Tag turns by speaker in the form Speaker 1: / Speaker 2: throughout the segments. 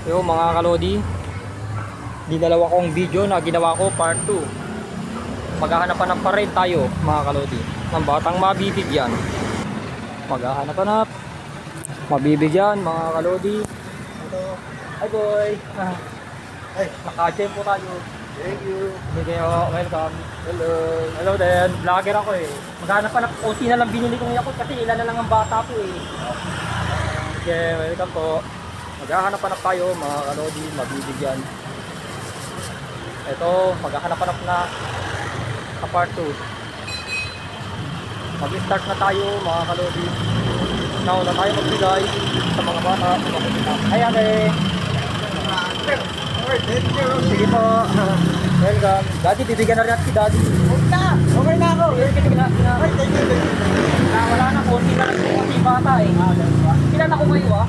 Speaker 1: Yo mga kalodi, dinalawa kong video na ginawa ko part 2. Maghahanap-hanap pa rin tayo mga kalodi ng batang mabibigyan. Maghahanap-hanap, mabibigyan mga kalodi. Ito, hi boy. Ay, naka-gym po tayo. Thank you. Sige, welcome. Hello. Hello din, vlogger ako eh. Maghahanap-hanap, konti na lang binili kong yakot kasi ilan na lang ang bata po eh. Okay, welcome po. Maghahanap-hanap tayo mga kalodi, mabibigyan. Ito, maghahanap-hanap na sa part 2. Mag-start na tayo mga kalodi. Nauna tayo magbigay sa mga bata. Hi ate! Sige po. Welcome. Daddy, bibigyan na rin si Daddy. Okay na ako. Wala na, konti na lang konti bata eh. Ilan ako ngayon ah?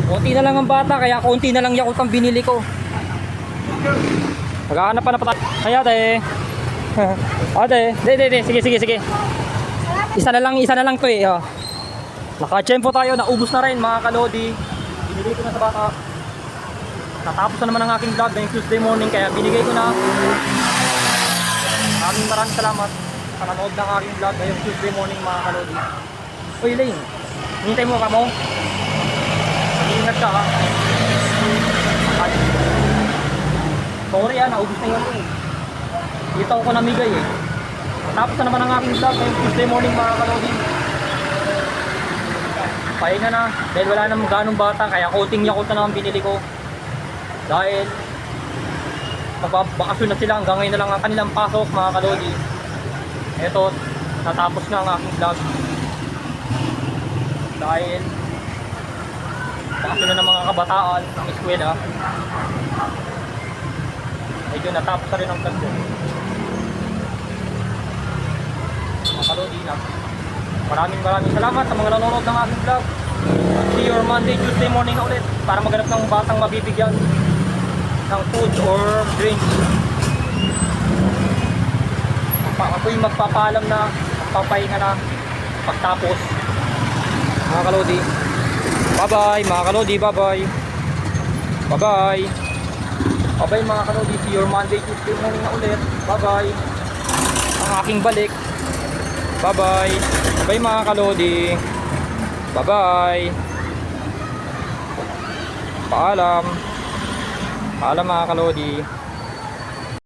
Speaker 1: Konti na lang ang bata, kaya konti na lang yakot ang binili ko. Maghahanap pa na tayo. Ay ate. Ate, sige. Isa na lang to eh. Oh. Naka-tsempo tayo, naubos na rin mga kalodi. Binigay ko na sa bata. Natapos na naman ang aking vlog ngayong Tuesday morning, kaya binigay ko na. Maraming salamat sa nanood ng aking vlog ngayong Tuesday morning mga kalodi. Uy Lane, hinintay mo ka mo? Mag-iingat ka ha. Sorry ha, naubos na yun eh. Dito ako namigay eh. Natapos na naman ang aking vlog ngayong Tuesday morning mga kalodi. Pahinga na, dahil wala namang ganong bata, kaya coating yakot na naman binili ko. Dahil magbabakasyon na sila, hanggang ngayon na lang ang kanilang pasok mga kalodi. Eto, natapos na ang aking vlog. Dahil bakasyon na ng mga kabataan ng eskwela. Medyo natapos na rin ang vlog ko. Mga kalodi na. Maraming salamat sa mga nanonood ng aking vlog. See you Monday, Tuesday morning na ulit para maghanap ng batang mabibigyan ng food or drinks. Ako'y magpapaalam na, magpapahinga na pagtapos mga kalodi. Bye bye mga kalodi, bye bye. Bye bye. Bye bye mga kalodi, see you Monday, Tuesday morning na ulit. Bye bye. Ang aking balik. Bye bye. Bye mga kalodi. Bye bye. Paalam. Paalam mga kalodi.